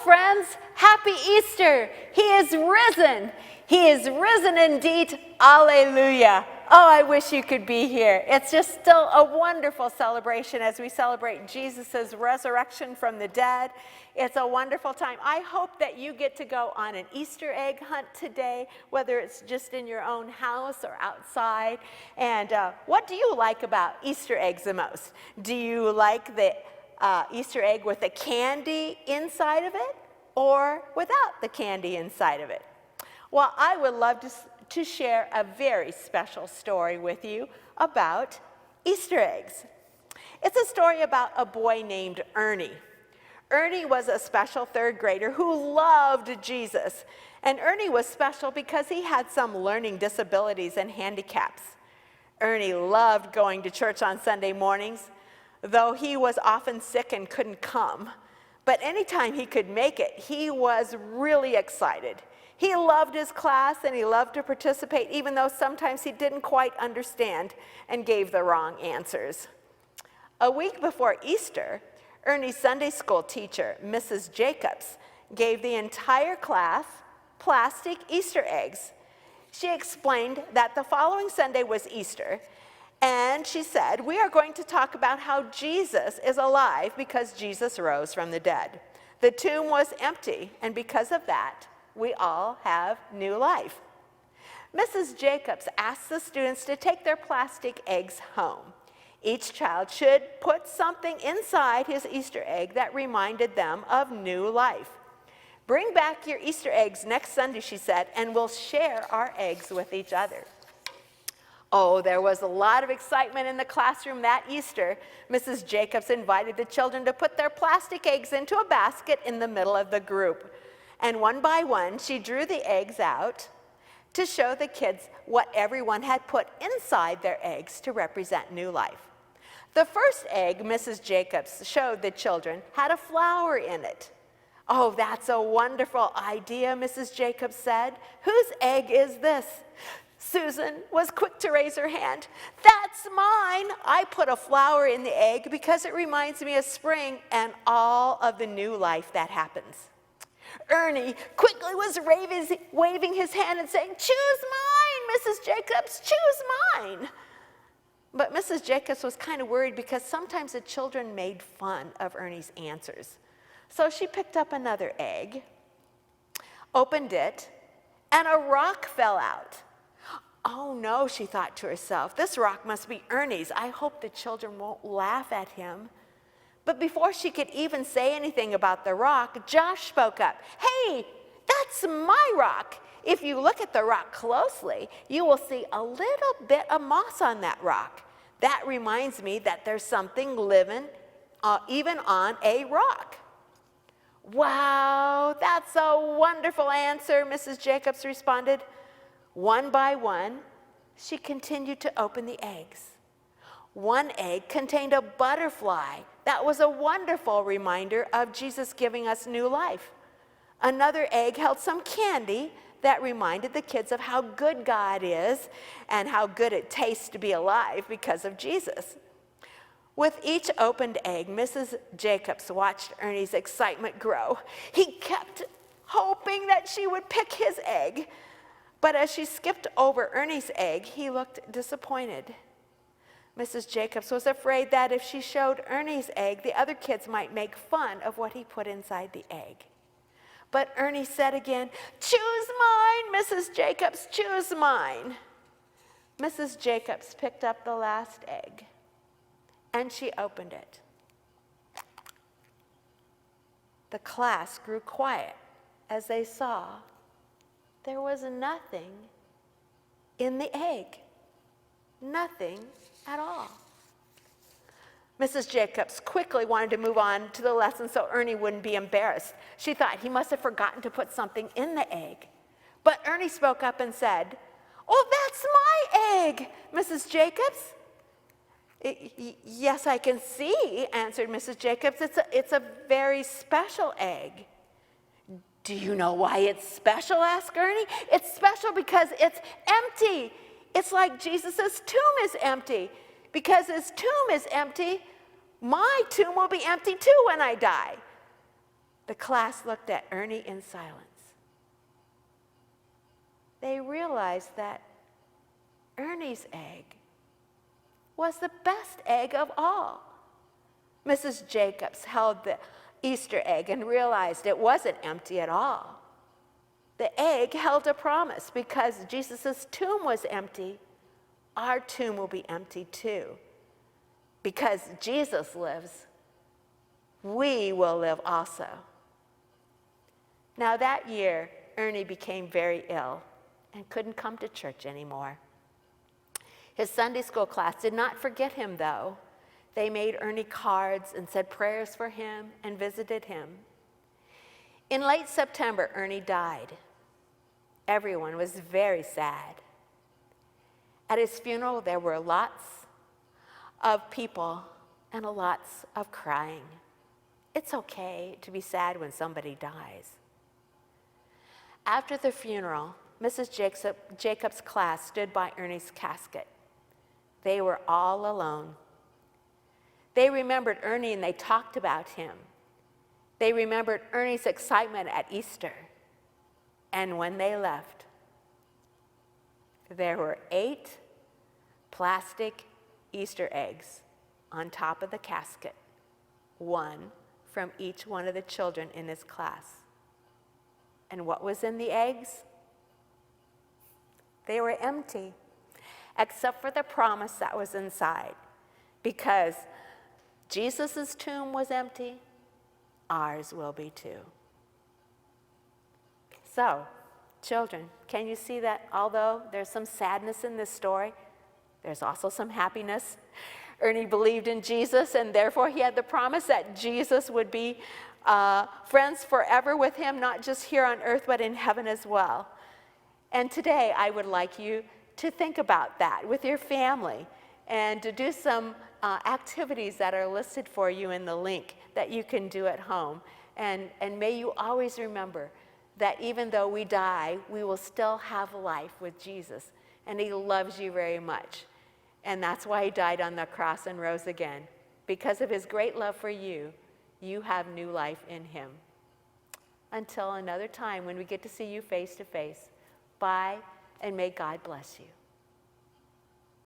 friends. Happy Easter. He is risen. He is risen indeed. Alleluia. Oh, I wish you could be here. It's just still a wonderful celebration as we celebrate Jesus' resurrection from the dead. It's a wonderful time. I hope that you get to go on an Easter egg hunt today, whether it's just in your own house or outside. And what do you like about Easter eggs the most? Do you like the Easter egg with the candy inside of it or without the candy inside of it? Well, I would love to share a very special story with you about Easter eggs. It's a story about a boy named Ernie. Ernie was a special third grader who loved Jesus. And Ernie was special because he had some learning disabilities and handicaps. Ernie loved going to church on Sunday mornings, though he was often sick and couldn't come. But anytime he could make it, he was really excited. He loved his class and he loved to participate, even though sometimes he didn't quite understand and gave the wrong answers. A week before Easter, Ernie's Sunday school teacher, Mrs. Jacobs, gave the entire class plastic Easter eggs. She explained that the following Sunday was Easter, and she said, "We are going to talk about how Jesus is alive because Jesus rose from the dead. The tomb was empty, and because of that, we all have new life." Mrs. Jacobs asked the students to take their plastic eggs home. Each child should put something inside his Easter egg that reminded them of new life. "Bring back your Easter eggs next Sunday," she said, "and we'll share our eggs with each other." Oh, there was a lot of excitement in the classroom that Easter. Mrs. Jacobs invited the children to put their plastic eggs into a basket in the middle of the group. And one by one, she drew the eggs out to show the kids what everyone had put inside their eggs to represent new life. The first egg Mrs. Jacobs showed the children had a flower in it. "Oh, that's a wonderful idea," Mrs. Jacobs said. "Whose egg is this?" Susan was quick to raise her hand. "That's mine. I put a flower in the egg because it reminds me of spring and all of the new life that happens." Ernie quickly was waving his hand and saying, "Choose mine, Mrs. Jacobs, choose mine." But Mrs. Jacobs was kind of worried because sometimes the children made fun of Ernie's answers. So she picked up another egg, opened it, and a rock fell out. "Oh no," she thought to herself, "this rock must be Ernie's. I hope the children won't laugh at him." But before she could even say anything about the rock, Josh spoke up. "Hey, that's my rock. If you look at the rock closely, you will see a little bit of moss on that rock. That reminds me that there's something living even on a rock." "Wow, that's a wonderful answer," Mrs. Jacobs responded. One by one, she continued to open the eggs. One egg contained a butterfly. That was a wonderful reminder of Jesus giving us new life. Another egg held some candy that reminded the kids of how good God is and how good it tastes to be alive because of Jesus. With each opened egg, Mrs. Jacobs watched Ernie's excitement grow. He kept hoping that she would pick his egg. But as she skipped over Ernie's egg, he looked disappointed. Mrs. Jacobs was afraid that if she showed Ernie's egg, the other kids might make fun of what he put inside the egg. But Ernie said again, "Choose mine, Mrs. Jacobs, choose mine." Mrs. Jacobs picked up the last egg, and she opened it. The class grew quiet as they saw there was nothing in the egg. Nothing at all. Mrs. Jacobs quickly wanted to move on to the lesson so Ernie wouldn't be embarrassed. She thought he must have forgotten to put something in the egg. But Ernie spoke up and said, "Oh, that's my egg, Mrs. Jacobs." "Yes, I can see," answered Mrs. Jacobs. It's a very special egg." "Do you know why it's special?" asked Ernie. "It's special because it's empty. It's like Jesus' tomb is empty. Because his tomb is empty, my tomb will be empty too when I die." The class looked at Ernie in silence. They realized that Ernie's egg was the best egg of all. Mrs. Jacobs held the Easter egg and realized it wasn't empty at all. The egg held a promise. Because Jesus' tomb was empty, our tomb will be empty too. Because Jesus lives, we will live also. Now that year, Ernie became very ill and couldn't come to church anymore. His Sunday school class did not forget him, though. They made Ernie cards and said prayers for him and visited him. In late September, Ernie died. Everyone was very sad. At his funeral, there were lots of people and lots of crying. It's okay to be sad when somebody dies. After the funeral, Mrs. Jacobs' class stood by Ernie's casket. They were all alone. They remembered Ernie and they talked about him. They remembered Ernie's excitement at Easter. And when they left, there were 8 plastic Easter eggs on top of the casket, 1 from each one of the children in his class. And what was in the eggs? They were empty, except for the promise that was inside. Because Jesus' tomb was empty, ours will be too. So, children, can you see that although there's some sadness in this story, there's also some happiness? Ernie believed in Jesus, and therefore he had the promise that Jesus would be friends forever with him, not just here on earth, but in heaven as well. And today, I would like you to think about that with your family and to do some activities that are listed for you in the link that you can do at home. And may you always remember that even though we die, we will still have life with Jesus. And he loves you very much. And that's why he died on the cross and rose again. Because of his great love for you, you have new life in him. Until another time when we get to see you face to face, bye, and may God bless you.